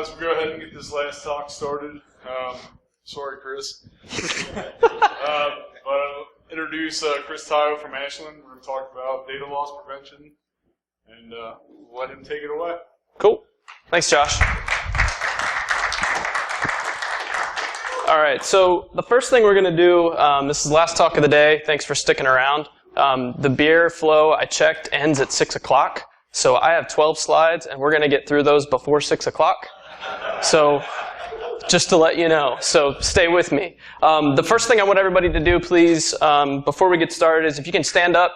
us go ahead and get this last talk started. Sorry, Chris. But I'll introduce Chris Tayo from Ashland. We're going to talk about data loss prevention, and let him take it away. Cool. Thanks, Josh. All right, so the first thing we're going to do, this is the last talk of the day. Thanks for sticking around. The beer flow, I checked, ends at 6 o'clock. So I have 12 slides, and we're going to get through those before 6 o'clock. So just to let you know. So stay with me. The first thing I want everybody to do, please, before we get started, is if you can stand up,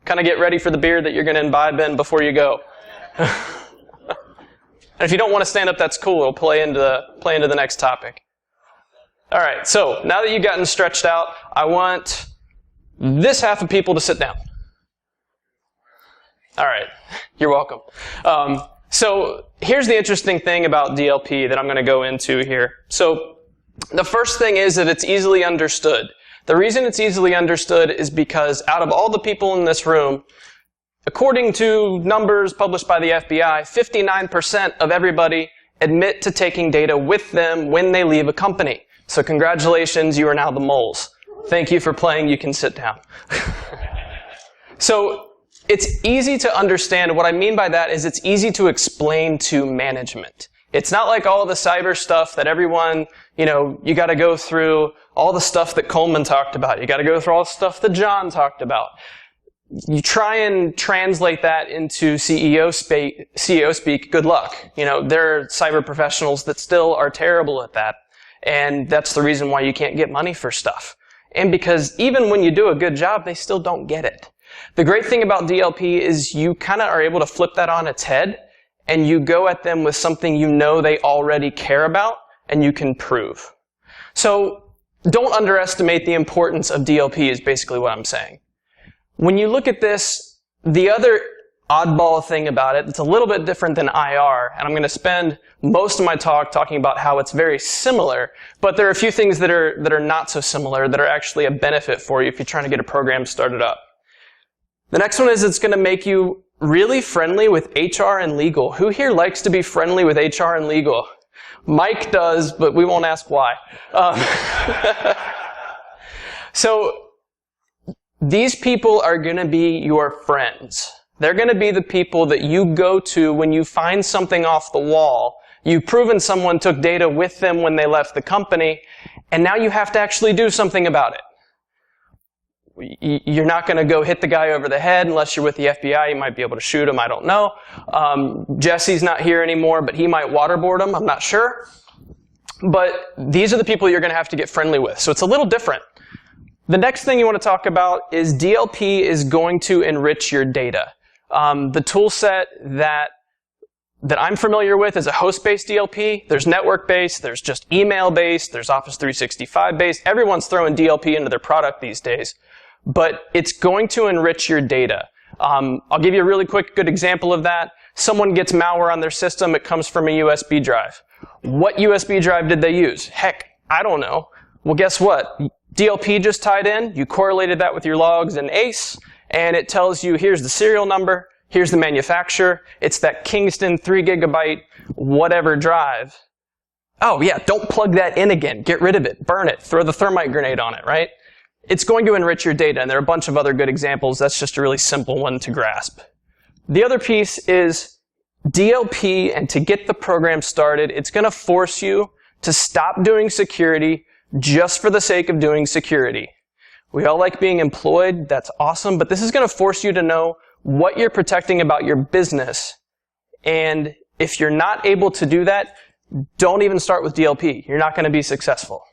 kind of get ready for the beer that you're going to imbibe in before you go. And if you don't want to stand up, that's cool. It'll play into the next topic. All right, so now that you've gotten stretched out, I want this half of people to sit down. All right, you're welcome. So here's the interesting thing about DLP that I'm going to go into here. So the first thing is that it's easily understood. The reason it's easily understood is because out of all the people in this room, according to numbers published by the FBI, 59% of everybody admit to taking data with them when they leave a company. So congratulations, you are now the moles. Thank you for playing. You can sit down. So it's easy to understand. What I mean by that is it's easy to explain to management. It's not like all the cyber stuff that everyone, you got to go through all the stuff that Coleman talked about. You got to go through all the stuff that John talked about. You try and translate that into CEO speak, good luck. There are cyber professionals that still are terrible at that. And that's the reason why you can't get money for stuff. And because even when you do a good job, they still don't get it. The great thing about DLP is you kind of are able to flip that on its head, and you go at them with something you know they already care about, and you can prove. So don't underestimate the importance of DLP is basically what I'm saying. When you look at this, the other oddball thing about it, it's a little bit different than IR, and I'm going to spend most of my talk talking about how it's very similar, but there are a few things that are not so similar that are actually a benefit for you if you're trying to get a program started up. The next one is it's going to make you really friendly with HR and legal. Who here likes to be friendly with HR and legal? Mike does, but we won't ask why. So these people are going to be your friends. They're going to be the people that you go to when you find something off the wall. You've proven someone took data with them when they left the company, and now you have to actually do something about it. You're not going to go hit the guy over the head unless you're with the FBI. You might be able to shoot him. I don't know. Jesse's not here anymore, but he might waterboard him. I'm not sure. But these are the people you're going to have to get friendly with. So it's a little different. The next thing you want to talk about is DLP is going to enrich your data. The tool set that I'm familiar with is a host-based DLP. There's network-based, there's just email-based, there's Office 365-based. Everyone's throwing DLP into their product these days. But it's going to enrich your data. I'll give you a really quick, good example of that. Someone gets malware on their system, it comes from a USB drive. What USB drive did they use? Heck, I don't know. Well, guess what? DLP just tied in, you correlated that with your logs in ACE, and it tells you here's the serial number, here's the manufacturer, it's that Kingston 3 gigabyte whatever drive. Oh yeah, don't plug that in again. Get rid of it, burn it, throw the thermite grenade on it, right? It's going to enrich your data, and there are a bunch of other good examples. That's just a really simple one to grasp. The other piece is DLP, and to get the program started, it's going to force you to stop doing security just for the sake of doing security. We all like being employed, that's awesome, but this is going to force you to know what you're protecting about your business. And if you're not able to do that, don't even start with DLP. You're not going to be successful.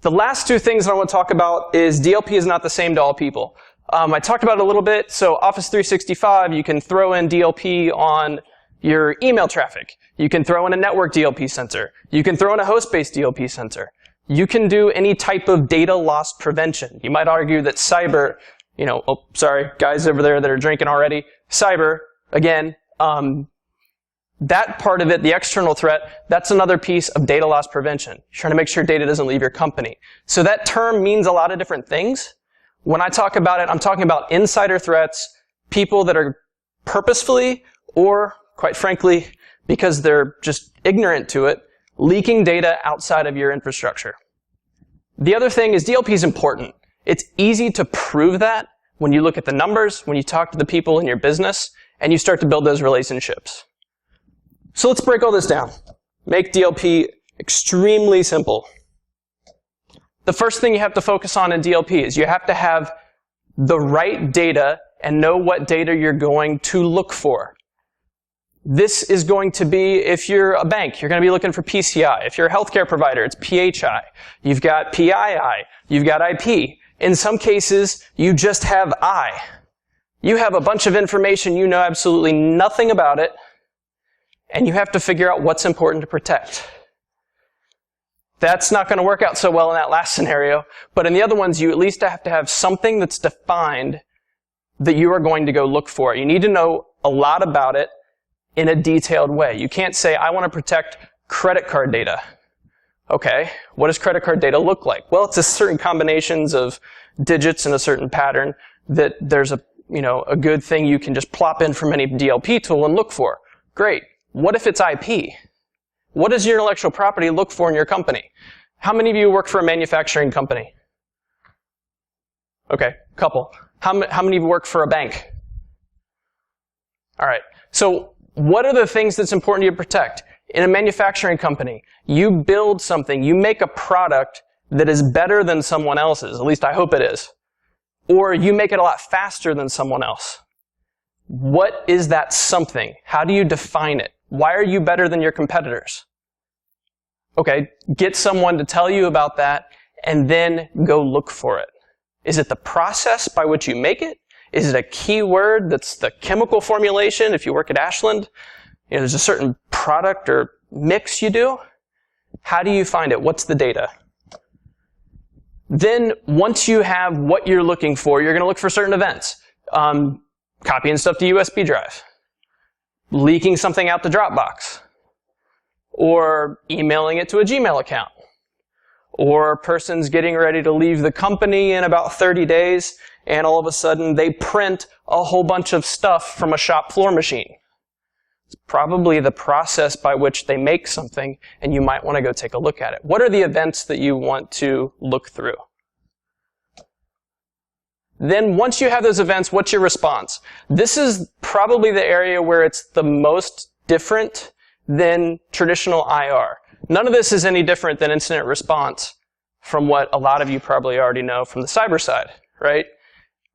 The last two things I want to talk about is DLP is not the same to all people. I talked about it a little bit. So Office 365, you can throw in DLP on your email traffic. You can throw in a network DLP sensor. You can throw in a host-based DLP sensor. You can do any type of data loss prevention. You might argue that cyber, oh, sorry, guys over there that are drinking already. Cyber, again, that part of it, the external threat, that's another piece of data loss prevention. You're trying to make sure data doesn't leave your company. So that term means a lot of different things. When I talk about it, I'm talking about insider threats, people that are purposefully or, quite frankly, because they're just ignorant to it, leaking data outside of your infrastructure. The other thing is DLP is important. It's easy to prove that when you look at the numbers, when you talk to the people in your business, and you start to build those relationships. So let's break all this down. Make DLP extremely simple. The first thing you have to focus on in DLP is you have to have the right data and know what data you're going to look for. This is going to be, if you're a bank, you're going to be looking for PCI. If you're a healthcare provider, it's PHI. You've got PII. You've got IP. In some cases, you just have I. You have a bunch of information, you know absolutely nothing about it, and you have to figure out what's important to protect. That's not going to work out so well in that last scenario, but in the other ones, you at least have to have something that's defined that you are going to go look for. You need to know a lot about it in a detailed way. You can't say, I want to protect credit card data. Okay, what does credit card data look like? Well, it's a certain combinations of digits in a certain pattern that there's a good thing you can just plop in from any DLP tool and look for. Great. What if it's IP? What does your intellectual property look for in your company? How many of you work for a manufacturing company? Okay, couple. How many of you work for a bank? All right. So what are the things that's important to you to protect? In a manufacturing company, you build something, you make a product that is better than someone else's, at least I hope it is. Or you make it a lot faster than someone else. What is that something? How do you define it? Why are you better than your competitors? Okay, get someone to tell you about that and then go look for it. Is it the process by which you make it? Is it a keyword that's the chemical formulation? If you work at Ashland, there's a certain product or mix you do. How do you find it? What's the data? Then, once you have what you're looking for, you're going to look for certain events. Copying stuff to USB drive. Leaking something out to Dropbox. Or emailing it to a Gmail account. Or a person's getting ready to leave the company in about 30 days, and all of a sudden they print a whole bunch of stuff from a shop floor machine. It's probably the process by which they make something, and you might want to go take a look at it. What are the events that you want to look through? Then once you have those events, what's your response? This is probably the area where it's the most different than traditional IR. None of this is any different than incident response from what a lot of you probably already know from the cyber side, right?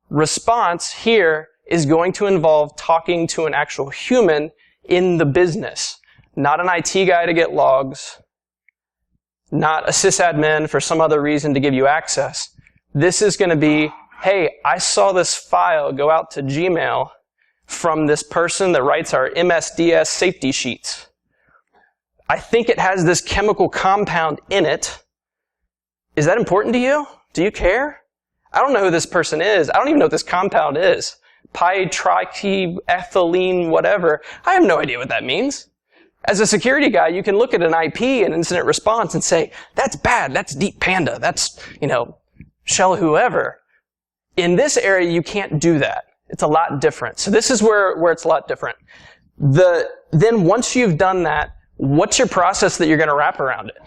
Response here is going to involve talking to an actual human in the business, not an IT guy to get logs, not a sysadmin for some other reason to give you access. This is going to be, hey, I saw this file go out to Gmail from this person that writes our MSDS safety sheets. I think it has this chemical compound in it. Is that important to you? Do you care? I don't know who this person is. I don't even know what this compound is. Pi-triethylene, whatever. I have no idea what that means. As a security guy, you can look at an IP and incident response and say, that's bad, that's Deep Panda, that's, Shell whoever. In this area, you can't do that. It's a lot different. So this is where it's a lot different. Then once you've done that, what's your process that you're going to wrap around it?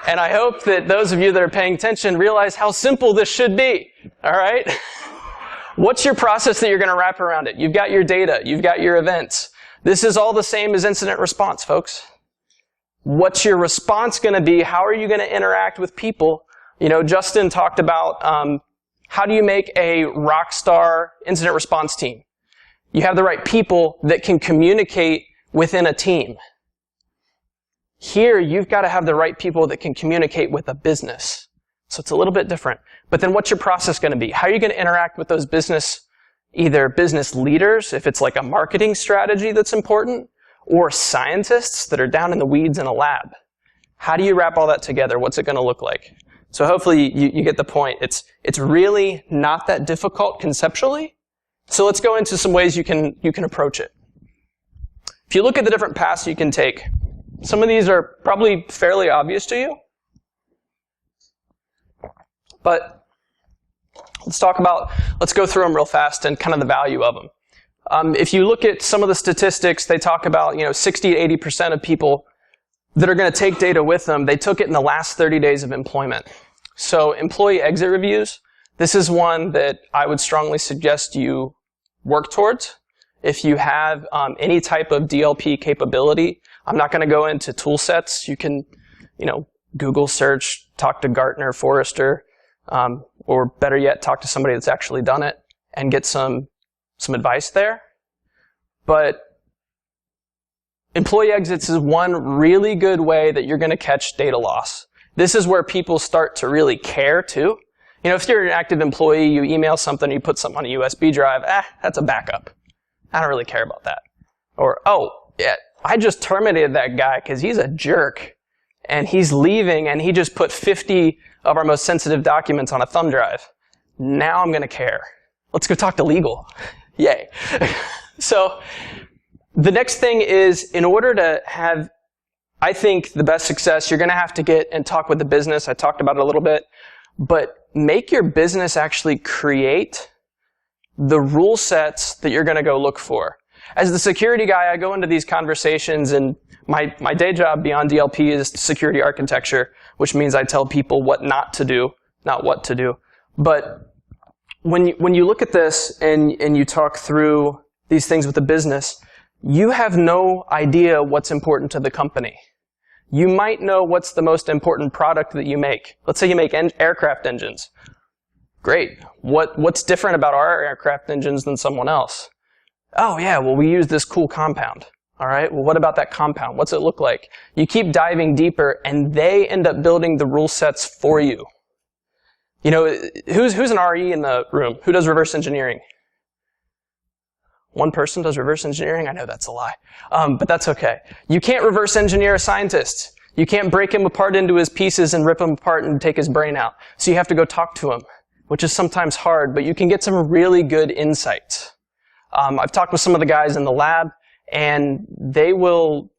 And I hope that those of you that are paying attention realize how simple this should be. All right? What's your process that you're going to wrap around it? You've got your data. You've got your events. This is all the same as incident response, folks. What's your response going to be? How are you going to interact with people? Justin talked about how do you make a rock star incident response team? You have the right people that can communicate within a team. Here, you've got to have the right people that can communicate with a business. So it's a little bit different. But then what's your process going to be? How are you going to interact with those either business leaders, if it's like a marketing strategy that's important, or scientists that are down in the weeds in a lab? How do you wrap all that together? What's it going to look like? So hopefully you get the point. It's really not that difficult conceptually. So let's go into some ways you can approach it. If you look at the different paths you can take, some of these are probably fairly obvious to you. But let's go through them real fast and kind of the value of them. If you look at some of the statistics, they talk about 60 to 80% of people that are going to take data with them, they took it in the last 30 days of employment. So employee exit reviews, this is one that I would strongly suggest you work towards. If you have any type of DLP capability, I'm not going to go into tool sets. You can, Google search, talk to Gartner, Forrester, or better yet, talk to somebody that's actually done it and get some advice there. But employee exits is one really good way that you're going to catch data loss. This is where people start to really care too. If you're an active employee, you email something, you put something on a USB drive, that's a backup. I don't really care about that. Or, oh, yeah, I just terminated that guy because he's a jerk and he's leaving and he just put 50 of our most sensitive documents on a thumb drive. Now I'm going to care. Let's go talk to legal. Yay. So the next thing is, in order to have, I think, the best success, you're going to have to get and talk with the business. I talked about it a little bit. But make your business actually create the rule sets that you're going to go look for. As the security guy, I go into these conversations, and my day job beyond DLP is security architecture, which means I tell people what not to do, not what to do. But when you look at this and you talk through these things with the business, you have no idea what's important to the company. You might know what's the most important product that you make. Let's say you make aircraft engines. Great. What's different about our aircraft engines than someone else? Oh yeah, well we use this cool compound. All right, well what about that compound? What's it look like? You keep diving deeper and they end up building the rule sets for you. Who's an RE in the room? Who does reverse engineering? One person does reverse engineering? I know that's a lie. But that's okay. You can't reverse engineer a scientist. You can't break him apart into his pieces and rip him apart and take his brain out. So you have to go talk to him, which is sometimes hard, but you can get some really good insights. I've talked with some of the guys in the lab, and they will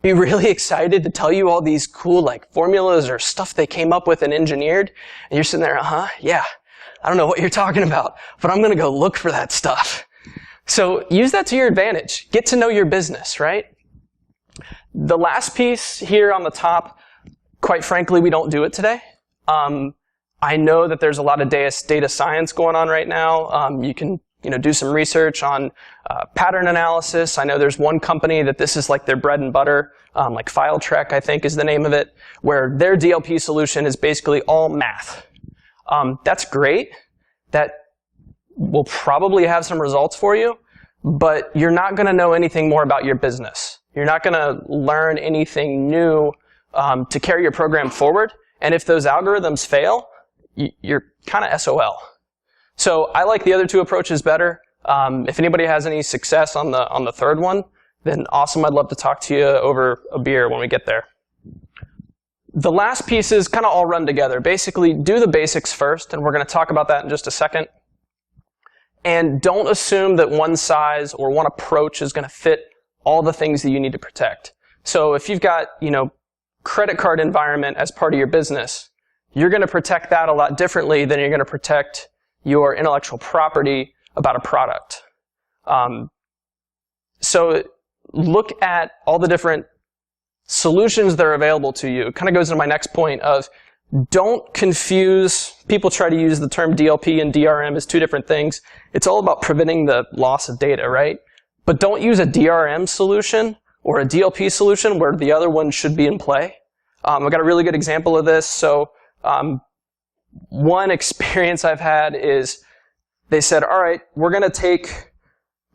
be really excited to tell you all these cool formulas or stuff they came up with and engineered. And you're sitting there, yeah, I don't know what you're talking about, but I'm going to go look for that stuff. So use that to your advantage. Get to know your business, right? The last piece here on the top, quite frankly, we don't do it today. I know that there's a lot of data science going on right now. You can do some research on pattern analysis. I know there's one company that this is like their bread and butter, like FileTrek, I think is the name of it, where their DLP solution is basically all math. That's great. That will probably have some results for you, but you're not going to know anything more about your business. You're not going to learn anything new to carry your program forward. And if those algorithms fail, you're kind of SOL. So I like the other two approaches better. If anybody has any success on the third one, then awesome. I'd love to talk to you over a beer when we get there. The last pieces kind of all run together. Basically, do the basics first, and we're going to talk about that in just a second. And don't assume that one size or one approach is going to fit all the things that you need to protect. So if you've got, credit card environment as part of your business, you're going to protect that a lot differently than you're going to protect your intellectual property about a product. So look at all the different solutions that are available to you. It kind of goes into my next point of don't confuse, people try to use the term DLP and DRM as two different things. It's all about preventing the loss of data, right? But don't use a DRM solution or a DLP solution where the other one should be in play. I've got a really good example of this. So one experience I've had is they said, all right, we're going to take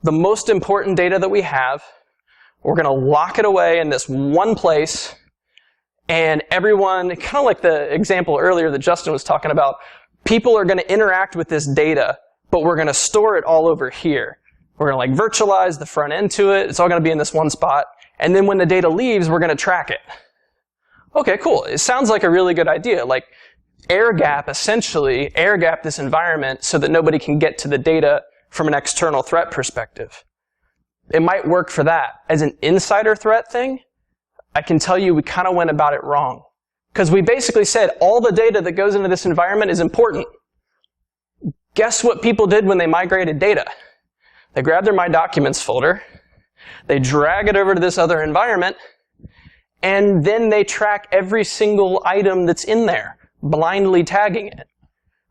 the most important data that we have, we're going to lock it away in this one place, and everyone, kind of like the example earlier that Justin was talking about, people are going to interact with this data, but we're going to store it all over here. We're going to virtualize the front end to it. It's all going to be in this one spot. And then when the data leaves, we're going to track it. Okay, cool. It sounds like a really good idea. Air gap, essentially, air gap this environment so that nobody can get to the data from an external threat perspective. It might work for that. As an insider threat thing, I can tell you we kind of went about it wrong. Because we basically said all the data that goes into this environment is important. Guess what people did when they migrated data? They grab their My Documents folder, they drag it over to this other environment, and then they track every single item that's in there, blindly tagging it.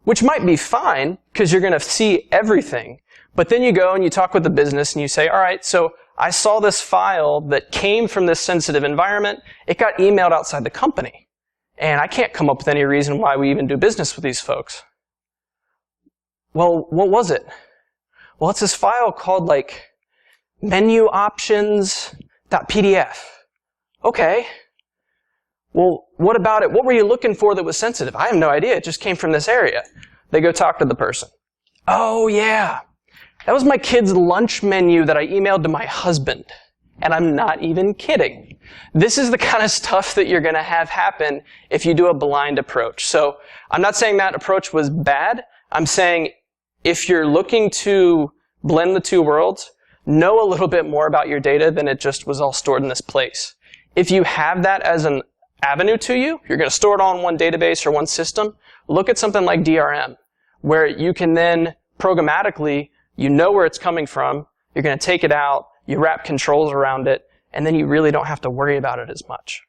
Which might be fine, because you're going to see everything. But then you go and you talk with the business and you say, all right, so I saw this file that came from this sensitive environment. It got emailed outside the company. And I can't come up with any reason why we even do business with these folks. Well, what was it? Well, it's this file called like menu options.pdf. Okay. Well, what about it? What were you looking for that was sensitive? I have no idea. It just came from this area. They go talk to the person. Oh, yeah. That was my kid's lunch menu that I emailed to my husband. And I'm not even kidding. This is the kind of stuff that you're going to have happen if you do a blind approach. So I'm not saying that approach was bad. I'm saying if you're looking to blend the two worlds, know a little bit more about your data than it just was all stored in this place. If you have that as an avenue to you, you're going to store it all in one database or one system, look at something like DRM, where you can then programmatically, you know where it's coming from, you're going to take it out, you wrap controls around it, and then you really don't have to worry about it as much.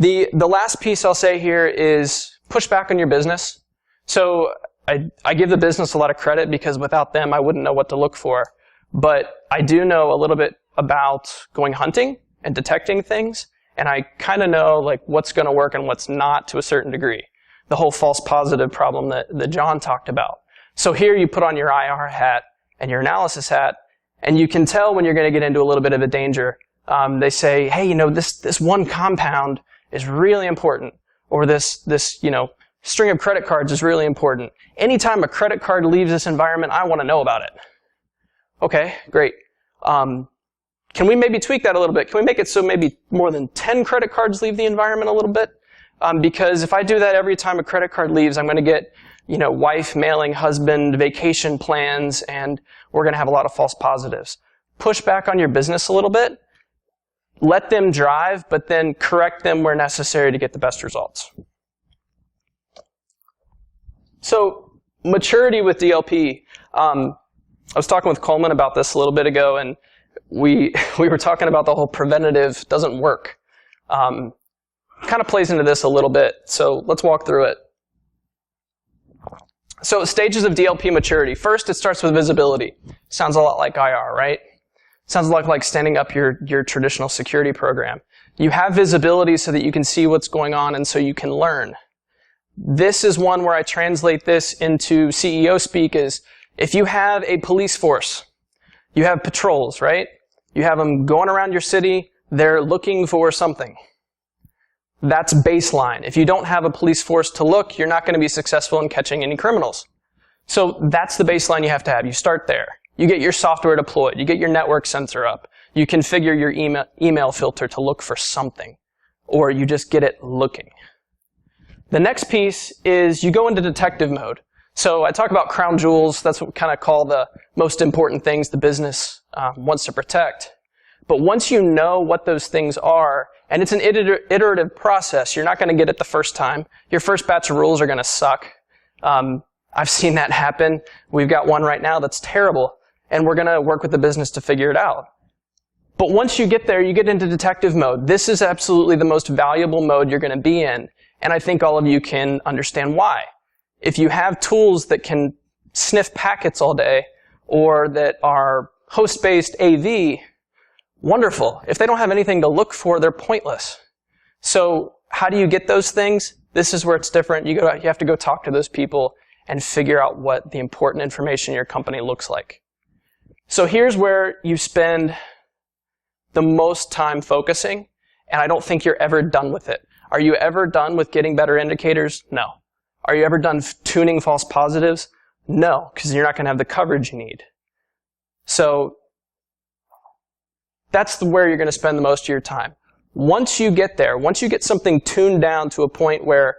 The last piece I'll say here is push back on your business. So I give the business a lot of credit because without them I wouldn't know what to look for. But I do know a little bit about going hunting and detecting things, and I kind of know like what's going to work and what's not to a certain degree. The whole false positive problem that John talked about. So here you put on your IR hat and your analysis hat, and you can tell when you're going to get into a little bit of a danger. They say, hey, you know, this one compound is really important, or this string of credit cards is really important. Anytime a credit card leaves this environment, I want to know about it. Okay, great. Can we maybe tweak that a little bit? Can we make it so maybe more than 10 credit cards leave the environment a little bit? Because if I do that every time a credit card leaves, I'm going to get, wife mailing husband vacation plans, and we're going to have a lot of false positives. Push back on your business a little bit. Let them drive, but then correct them where necessary to get the best results. So, maturity with DLP. I was talking with Coleman about this a little bit ago, and we were talking about the whole preventative doesn't work. Kind of plays into this a little bit, so let's walk through it. So stages of DLP maturity. First, it starts with visibility. Sounds a lot like IR, right? Sounds a lot like standing up your traditional security program. You have visibility so that you can see what's going on and so you can learn. This is one where I translate this into CEO speak is, if you have a police force, you have patrols, right? You have them going around your city, they're looking for something. That's baseline. If you don't have a police force to look, you're not going to be successful in catching any criminals. So that's the baseline you have to have. You start there. You get your software deployed. You get your network sensor up. You configure your email filter to look for something. Or you just get it looking. The next piece is you go into detective mode. So I talk about crown jewels. That's what we kind of call the most important things the business wants to protect. But once you know what those things are, and it's an iterative process, you're not going to get it the first time. Your first batch of rules are going to suck. I've seen that happen. We've got one right now that's terrible, and we're going to work with the business to figure it out. But once you get there, you get into detective mode. This is absolutely the most valuable mode you're going to be in, and I think all of you can understand why. If you have tools that can sniff packets all day, or that are host-based AV, wonderful. If they don't have anything to look for, they're pointless. So how do you get those things? This is where it's different. You have to go talk to those people and figure out what the important information in your company looks like. So here's where you spend the most time focusing, and I don't think you're ever done with it. Are you ever done with getting better indicators? No. Are you ever done tuning false positives? No, because you're not going to have the coverage you need. So that's where you're going to spend the most of your time. Once you get there, once you get something tuned down to a point where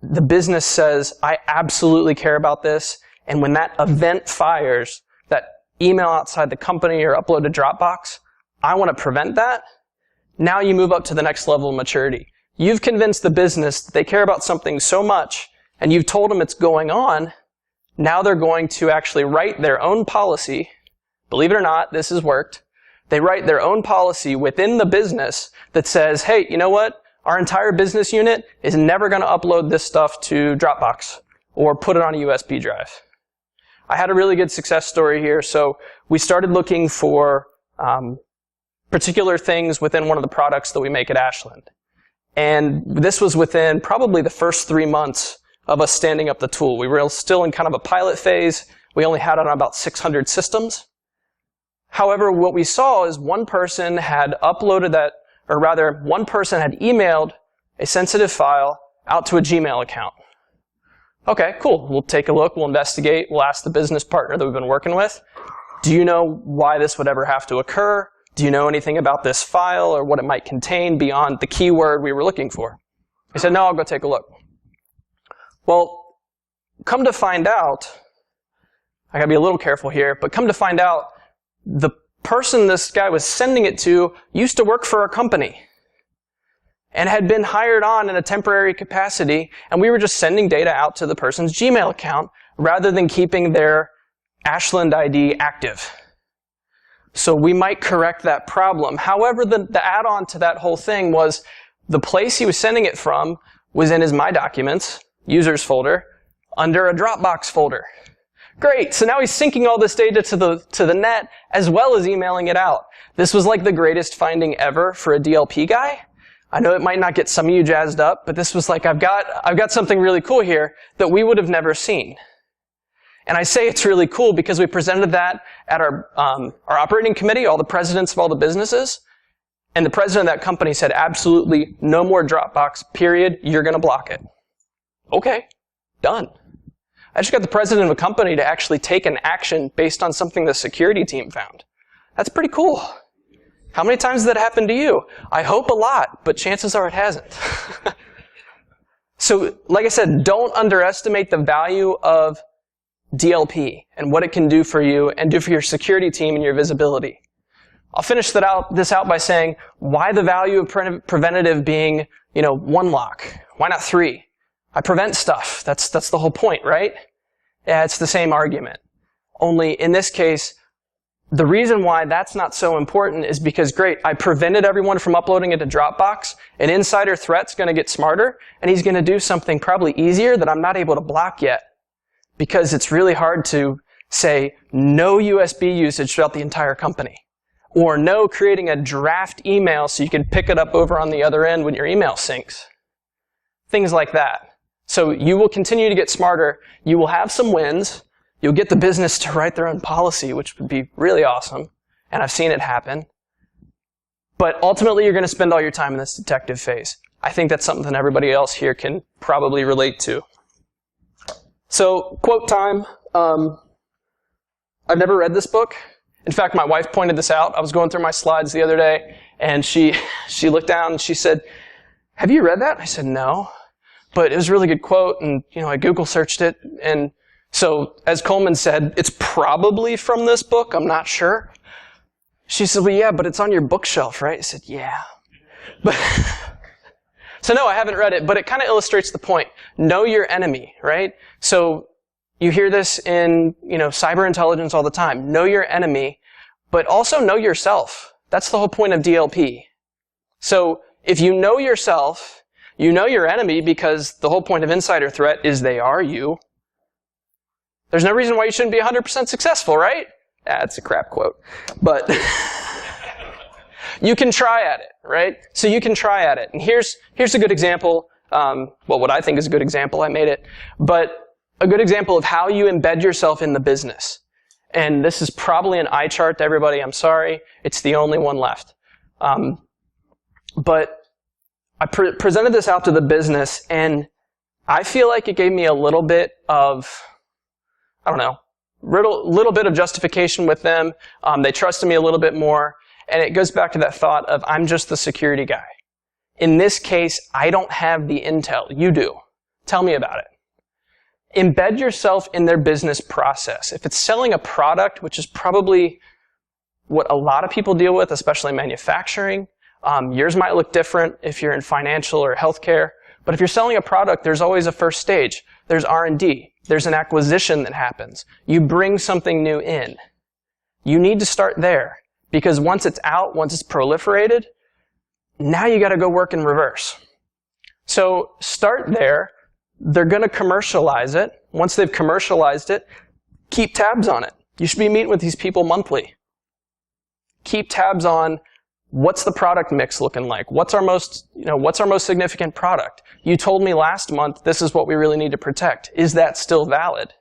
the business says, I absolutely care about this, and when that event fires, that email outside the company or upload to Dropbox, I want to prevent that, now you move up to the next level of maturity. You've convinced the business that they care about something so much, and you've told them it's going on, Now they're going to actually write their own policy. Believe it or not, this has worked. They write their own policy within the business that says, hey, you know what? Our entire business unit is never going to upload this stuff to Dropbox or put it on a USB drive. I had a really good success story here. So we started looking for particular things within one of the products that we make at Ashland. And this was within probably the first 3 months of us standing up the tool. We were still in kind of a pilot phase. We only had it on about 600 systems. However, what we saw is one person had uploaded that, or rather, one person had emailed a sensitive file out to a Gmail account. Okay, cool. We'll take a look. We'll investigate. We'll ask the business partner that we've been working with, do you know why this would ever have to occur? Do you know anything about this file or what it might contain beyond the keyword we were looking for? He said, no, I'll go take a look. Well, come to find out, I gotta be a little careful here, but come to find out, the person this guy was sending it to used to work for our company and had been hired on in a temporary capacity, and we were just sending data out to the person's Gmail account rather than keeping their Ashland ID active. So we might correct that problem. However, the add-on to that whole thing was the place he was sending it from was in his My Documents, users folder, under a Dropbox folder. Great, so now he's syncing all this data to the net as well as emailing it out. This was like the greatest finding ever for a DLP guy. I know it might not get some of you jazzed up, but this was like, I've got something really cool here that we would have never seen. And I say it's really cool because we presented that at our operating committee, all the presidents of all the businesses, and the president of that company said, absolutely no more Dropbox, period, you're going to block it. Okay, done. I just got the president of a company to actually take an action based on something the security team found. That's pretty cool. How many times has that happened to you? I hope a lot, but chances are it hasn't. So, like I said, don't underestimate the value of DLP and what it can do for you and do for your security team and your visibility. I'll finish this out by saying why the value of preventative being, 1 lock. Why not 3? I prevent stuff. That's the whole point, right? Yeah, it's the same argument. Only in this case, the reason why that's not so important is because, great, I prevented everyone from uploading it to Dropbox. An insider threat's going to get smarter, and he's going to do something probably easier that I'm not able to block yet. Because it's really hard to say no USB usage throughout the entire company. Or no creating a draft email so you can pick it up over on the other end when your email syncs. Things like that. So you will continue to get smarter. You will have some wins. You'll get the business to write their own policy, which would be really awesome. And I've seen it happen. But ultimately, you're going to spend all your time in this detective phase. I think that's something everybody else here can probably relate to. So, quote time. I've never read this book. In fact, my wife pointed this out. I was going through my slides the other day, and she looked down and she said, have you read that? I said, no. But it was a really good quote, and I Google searched it, and so as Coleman said, it's probably from this book. I'm not sure. She said, well, yeah, but it's on your bookshelf, right? I said, yeah. But so no, I haven't read it, but it kind of illustrates the point. Know your enemy, right? So you hear this in, cyber intelligence all the time. Know your enemy, but also know yourself. That's the whole point of DLP. So if you know yourself, you know your enemy because the whole point of insider threat is they are you. There's no reason why you shouldn't be 100% successful, right? That's a crap quote. But you can try at it, right? So you can try at it. And here's a good example. What I think is a good example. I made it. But a good example of how you embed yourself in the business. And this is probably an eye chart to everybody. I'm sorry. It's the only one left. But I presented this out to the business, and I feel like it gave me a little bit of, little bit of justification with them. They trusted me a little bit more. And it goes back to that thought of, I'm just the security guy. In this case, I don't have the intel. You do. Tell me about it. Embed yourself in their business process. If it's selling a product, which is probably what a lot of people deal with, especially manufacturing, yours might look different if you're in financial or healthcare. But if you're selling a product, there's always a first stage. There's R&D. There's an acquisition that happens. You bring something new in. You need to start there, because once it's out, once it's proliferated, now you got to go work in reverse. So start there. They're going to commercialize it. Once they've commercialized it, keep tabs on it. You should be meeting with these people monthly. Keep tabs on what's the product mix looking like. What's our most significant product? You told me last month this is what we really need to protect. Is that still valid?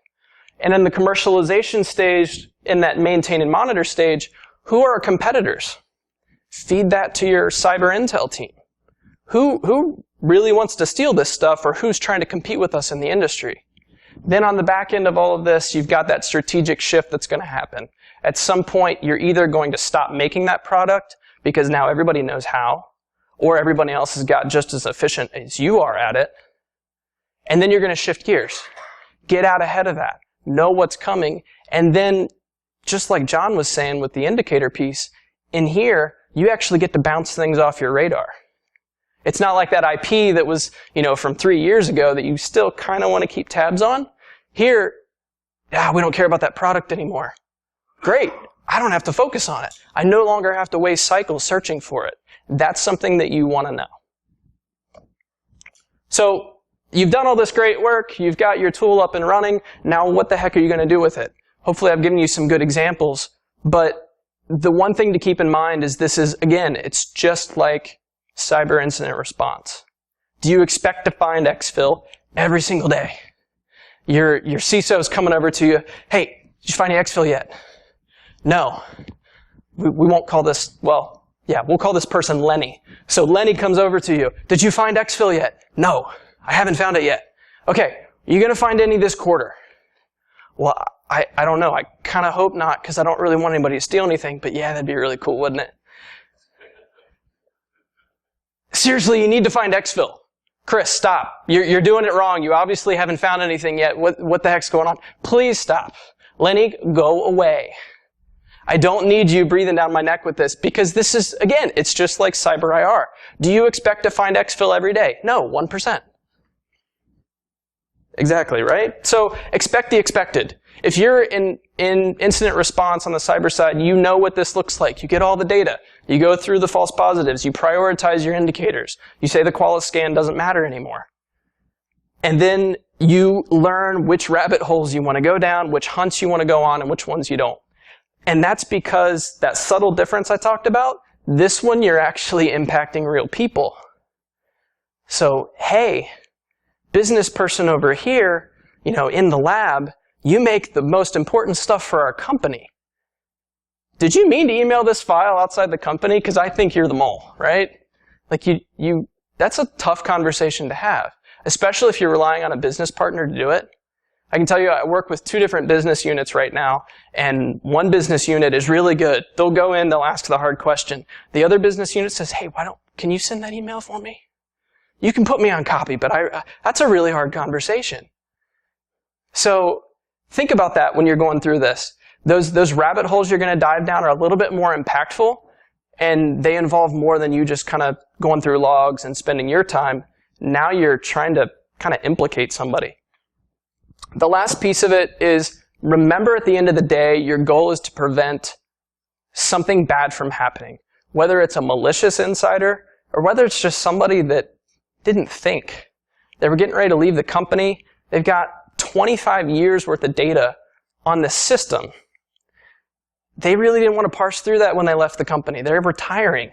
And in the commercialization stage, in that maintain and monitor stage, who are our competitors? Feed that to your cyber intel team. Who really wants to steal this stuff, or who's trying to compete with us in the industry? Then on the back end of all of this, you've got that strategic shift that's going to happen. At some point, you're either going to stop making that product because now everybody knows how, or everybody else has got just as efficient as you are at it. And then you're going to shift gears. Get out ahead of that. Know what's coming. And then, just like John was saying with the indicator piece, in here, you actually get to bounce things off your radar. It's not like that IP that was, from 3 years ago that you still kind of want to keep tabs on. Here, we don't care about that product anymore. Great. I don't have to focus on it. I no longer have to waste cycles searching for it. That's something that you want to know. So you've done all this great work. You've got your tool up and running. Now what the heck are you going to do with it? Hopefully I've given you some good examples. But the one thing to keep in mind is this is, again, it's just like cyber incident response. Do you expect to find exfil every single day? Your CISO is coming over to you. Hey, did you find any exfil yet? No. We won't call this, we'll call this person Lenny. So Lenny comes over to you. Did you find exfil yet? No, I haven't found it yet. Okay, are you going to find any this quarter? Well, I don't know. I kind of hope not, because I don't really want anybody to steal anything, but yeah, that'd be really cool, wouldn't it? Seriously, you need to find exfil. Chris, stop. You're doing it wrong. You obviously haven't found anything yet. What the heck's going on? Please stop. Lenny, go away. I don't need you breathing down my neck with this, because this is, again, it's just like cyber IR. Do you expect to find exfil every day? No, 1%. Exactly, right? So expect the expected. If you're in incident response on the cyber side, you know what this looks like. You get all the data. You go through the false positives. You prioritize your indicators. You say the qualis scan doesn't matter anymore. And then you learn which rabbit holes you want to go down, which hunts you want to go on, and which ones you don't. And that's because that subtle difference I talked about, this one you're actually impacting real people. So, hey, business person over here, in the lab, you make the most important stuff for our company. Did you mean to email this file outside the company? Because I think you're the mole, right? Like that's a tough conversation to have, especially if you're relying on a business partner to do it. I can tell you I work with 2 different business units right now, and one business unit is really good. They'll go in, they'll ask the hard question. The other business unit says, hey, can you send that email for me? You can put me on copy, but that's a really hard conversation. So think about that when you're going through this. Those rabbit holes you're going to dive down are a little bit more impactful, and they involve more than you just kind of going through logs and spending your time. Now you're trying to kind of implicate somebody. The last piece of it is, remember at the end of the day, your goal is to prevent something bad from happening. Whether it's a malicious insider, or whether it's just somebody that didn't think. They were getting ready to leave the company. They've got 25 years worth of data on the system. They really didn't want to parse through that when they left the company. They're retiring.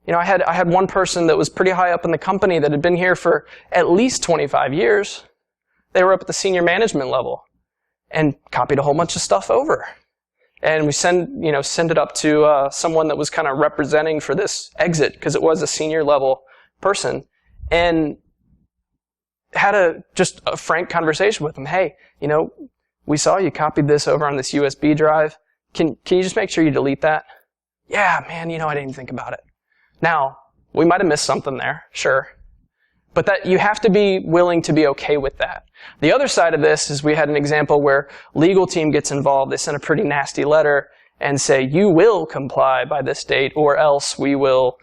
I had one person that was pretty high up in the company that had been here for at least 25 years. They were up at the senior management level and copied a whole bunch of stuff over. And we send it up to someone that was kind of representing for this exit, because it was a senior level person, and had just a frank conversation with them. Hey, we saw you copied this over on this USB drive. Can you just make sure you delete that? Yeah, man, I didn't think about it. Now, we might have missed something there, sure. But that you have to be willing to be okay with that. The other side of this is we had an example where legal team gets involved. They send a pretty nasty letter and say, you will comply by this date, or else we will,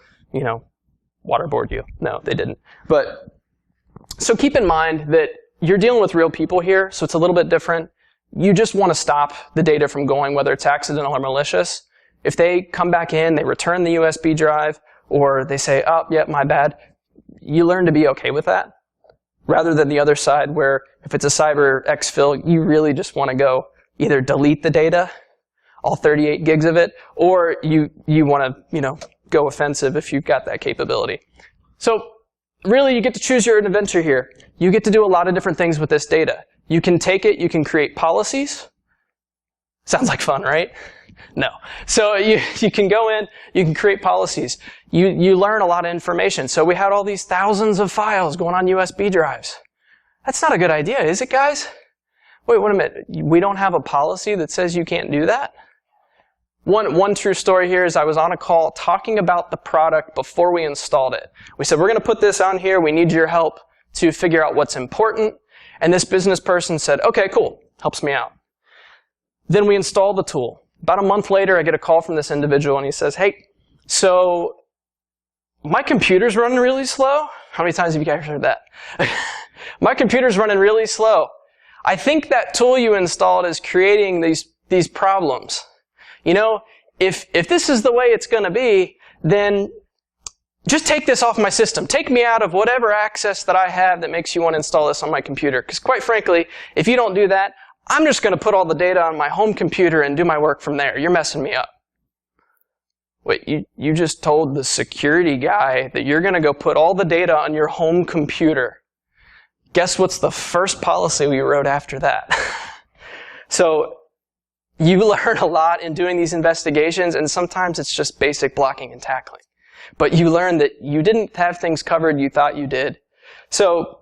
waterboard you. No, they didn't. But so keep in mind that you're dealing with real people here, so it's a little bit different. You just want to stop the data from going, whether it's accidental or malicious. If they come back in, they return the USB drive, or they say, oh, yeah, my bad, you learn to be okay with that. Rather than the other side where if it's a cyber exfil, you really just want to go either delete the data, all 38 gigs of it, or you want to go offensive if you've got that capability. So really, you get to choose your adventure here. You get to do a lot of different things with this data. You can take it, you can create policies. Sounds like fun, right? No. So you can go in, you can create policies. You learn a lot of information. So we had all these thousands of files going on USB drives. That's not a good idea, is it, guys? Wait a minute. We don't have a policy that says you can't do that? One true story here is I was on a call talking about the product before we installed it. We said, we're going to put this on here. We need your help to figure out what's important. And this business person said, okay, cool. Helps me out. Then we install the tool. About a month later, I get a call from this individual, and he says, hey, so my computer's running really slow. How many times have you guys heard that? My computer's running really slow. I think that tool you installed is creating these problems. If this is the way it's going to be, then just take this off my system. Take me out of whatever access that I have that makes you want to install this on my computer. Because quite frankly, if you don't do that, I'm just going to put all the data on my home computer and do my work from there. You're messing me up. Wait, you just told the security guy that you're going to go put all the data on your home computer. Guess what's the first policy we wrote after that? So you learn a lot in doing these investigations, and sometimes it's just basic blocking and tackling. But you learn that you didn't have things covered you thought you did. So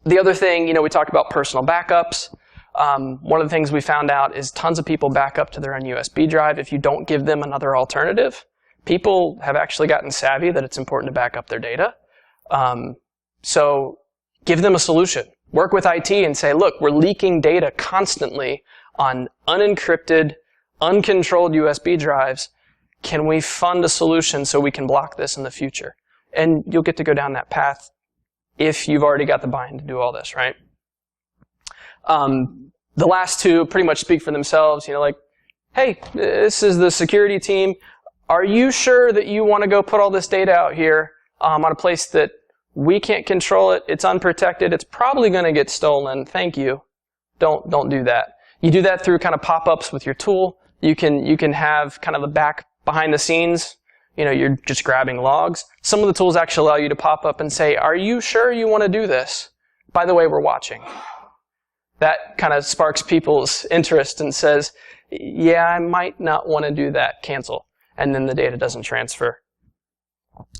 the other thing, we talked about personal backups. One of the things we found out is tons of people back up to their own USB drive if you don't give them another alternative. People have actually gotten savvy that it's important to back up their data. So give them a solution. Work with IT and say, look, we're leaking data constantly on unencrypted, uncontrolled USB drives. Can we fund a solution so we can block this in the future? And you'll get to go down that path if you've already got the buy-in to do all this, right? The last two pretty much speak for themselves. Like, hey, this is the security team. Are you sure that you want to go put all this data out here on a place that we can't control it? It's unprotected. It's probably going to get stolen. Thank you. Don't do that. You do that through kind of pop-ups with your tool. You can have kind of the behind the scenes. You're just grabbing logs. Some of the tools actually allow you to pop up and say, are you sure you want to do this? By the way, we're watching. That kind of sparks people's interest and says, yeah, I might not want to do that. Cancel. And then the data doesn't transfer.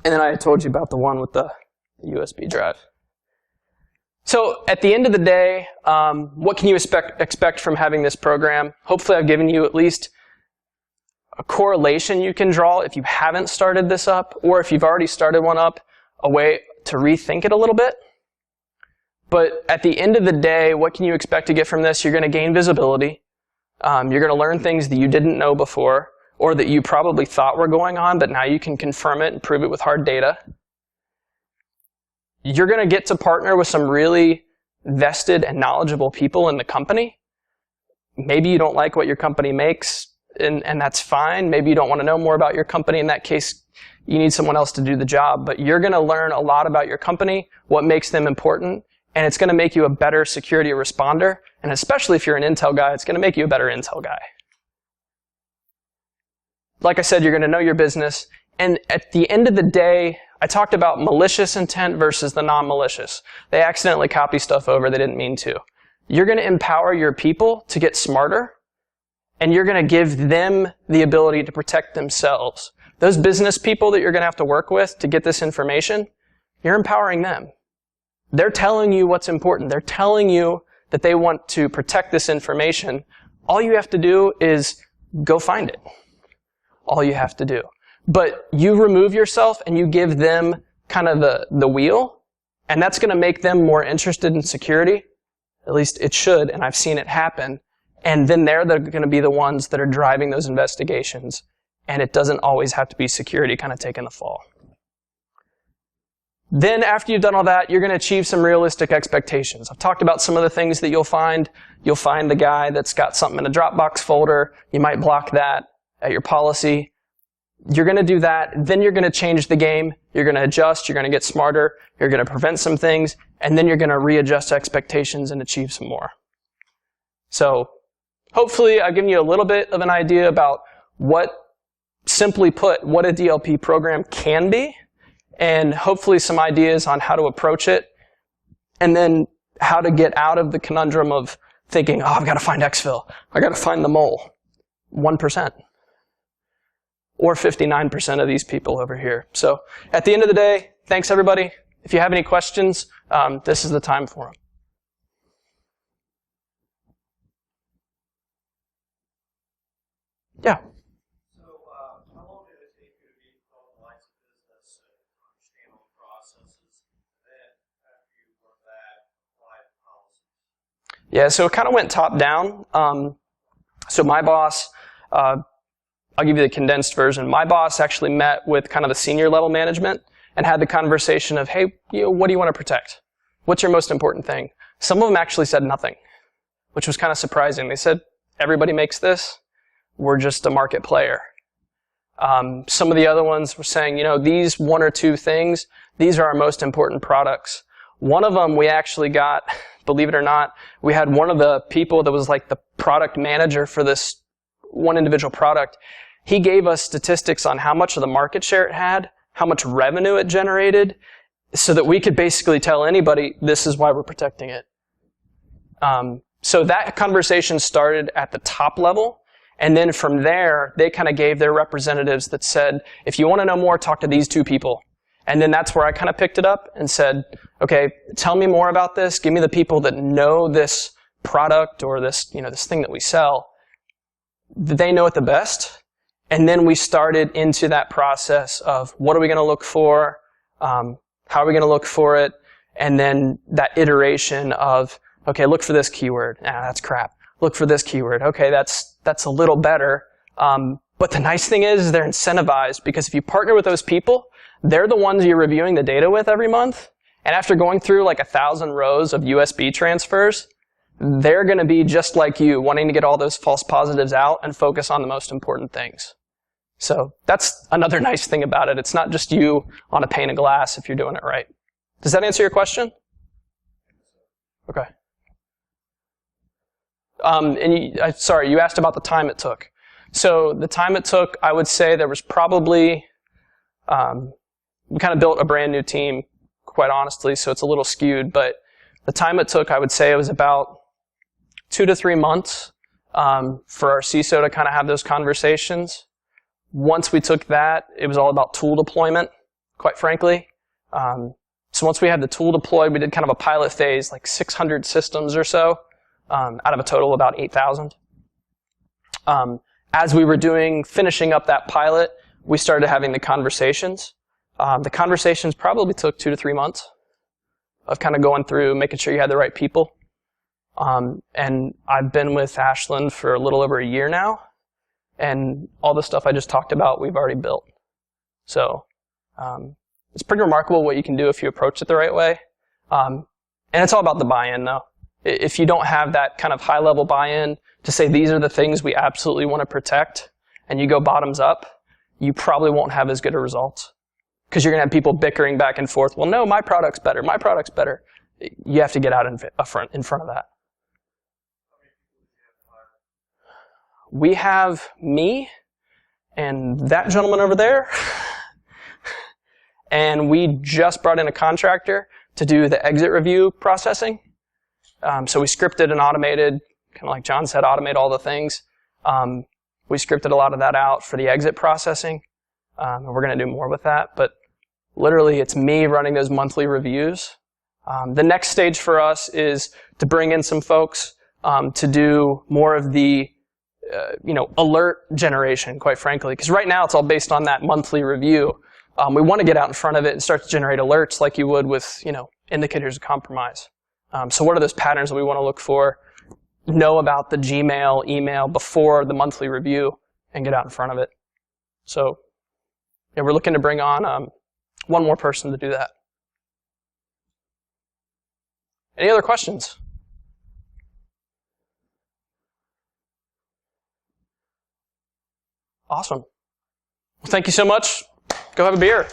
And then I told you about the one with the USB drive. So at the end of the day, what can you expect from having this program? Hopefully I've given you at least a correlation you can draw if you haven't started this up, or if you've already started one up, a way to rethink it a little bit. But at the end of the day, what can you expect to get from this? You're going to gain visibility. You're going to learn things that you didn't know before, or that you probably thought were going on, but now you can confirm it and prove it with hard data. You're going to get to partner with some really vested and knowledgeable people in the company. Maybe you don't like what your company makes, and that's fine. Maybe you don't want to know more about your company. In that case, you need someone else to do the job. But you're going to learn a lot about your company, what makes them important, and it's going to make you a better security responder. And especially if you're an Intel guy, it's going to make you a better Intel guy. Like I said, you're going to know your business. And at the end of the day, I talked about malicious intent versus the non-malicious. They accidentally copy stuff over they didn't mean to. You're going to empower your people to get smarter, and you're going to give them the ability to protect themselves. Those business people that you're going to have to work with to get this information, you're empowering them. They're telling you what's important. They're telling you that they want to protect this information. All you have to do is go find it. All you have to do. But you remove yourself and you give them kind of the wheel, and that's going to make them more interested in security. At least it should, and I've seen it happen. And then they're going to be the ones that are driving those investigations, and it doesn't always have to be security kind of taking the fall. Then after you've done all that, you're going to achieve some realistic expectations. I've talked about some of the things that you'll find. You'll find the guy that's got something in a Dropbox folder. You might block that at your policy. You're going to do that. Then you're going to change the game. You're going to adjust. You're going to get smarter. You're going to prevent some things. And then you're going to readjust expectations and achieve some more. So hopefully I've given you a little bit of an idea about what, simply put, what a DLP program can be, and hopefully some ideas on how to approach it, and then how to get out of the conundrum of thinking, oh, I've got to find exfil. I've got to find the mole. 1%. Or 59% of these people over here. So at the end of the day, thanks everybody. If you have any questions, this is the time for them. Yeah. So how long did it take you to be involved in the lines of business and understand all the processes? And then after you learned that, apply the policies? Yeah, so it kind of went top down. So my boss, I'll give you the condensed version. My boss actually met with kind of the senior level management and had the conversation of, hey, what do you want to protect? What's your most important thing? Some of them actually said nothing, which was kind of surprising. They said, everybody makes this. We're just a market player. Some of the other ones were saying, these one or two things, these are our most important products. One of them we actually got, believe it or not, we had one of the people that was like the product manager for this one individual product. He gave us statistics on how much of the market share it had, how much revenue it generated, so that we could basically tell anybody, this is why we're protecting it. So that conversation started at the top level. And then from there, they kind of gave their representatives that said, if you want to know more, talk to these two people. And then that's where I kind of picked it up and said, okay, tell me more about this. Give me the people that know this product or this, this thing that we sell. They know it the best. And then we started into that process of what are we going to look for? How are we going to look for it? And then that iteration of, okay, look for this keyword. That's crap. Look for this keyword. Okay, that's a little better. But the nice thing is they're incentivized, because if you partner with those people, they're the ones you're reviewing the data with every month. And after going through like 1,000 rows of USB transfers, they're going to be just like you, wanting to get all those false positives out and focus on the most important things. So that's another nice thing about it. It's not just you on a pane of glass if you're doing it right. Does that answer your question? Okay. Sorry, you asked about the time it took. So the time it took, I would say there was probably, we kind of built a brand new team, quite honestly, so it's a little skewed, but the time it took, I would say it was about 2 to 3 months for our CISO to kind of have those conversations. Once we took that, it was all about tool deployment, quite frankly. So once we had the tool deployed, we did kind of a pilot phase, like 600 systems or so. Out of a total of about 8,000. As we were finishing up that pilot, we started having the conversations. The conversations probably took 2 to 3 months of kind of going through, making sure you had the right people. And I've been with Ashland for a little over a year now, and all the stuff I just talked about, we've already built. So it's pretty remarkable what you can do if you approach it the right way. And it's all about the buy-in, though. If you don't have that kind of high-level buy-in to say these are the things we absolutely want to protect, and you go bottoms up, you probably won't have as good a results. Because you're going to have people bickering back and forth. Well, no, my product's better. My product's better. You have to get out in front of that. We have me and that gentleman over there. And we just brought in a contractor to do the exit review processing. So we scripted and automated, kind of like John said, automate all the things. We scripted a lot of that out for the exit processing. And we're going to do more with that. But literally, it's me running those monthly reviews. The next stage for us is to bring in some folks to do more of the alert generation, quite frankly. Because right now, it's all based on that monthly review. We want to get out in front of it and start to generate alerts like you would with, indicators of compromise. So what are those patterns that we want to look for? Know about the Gmail, email before the monthly review and get out in front of it. So we're looking to bring on one more person to do that. Any other questions? Awesome. Well, thank you so much. Go have a beer.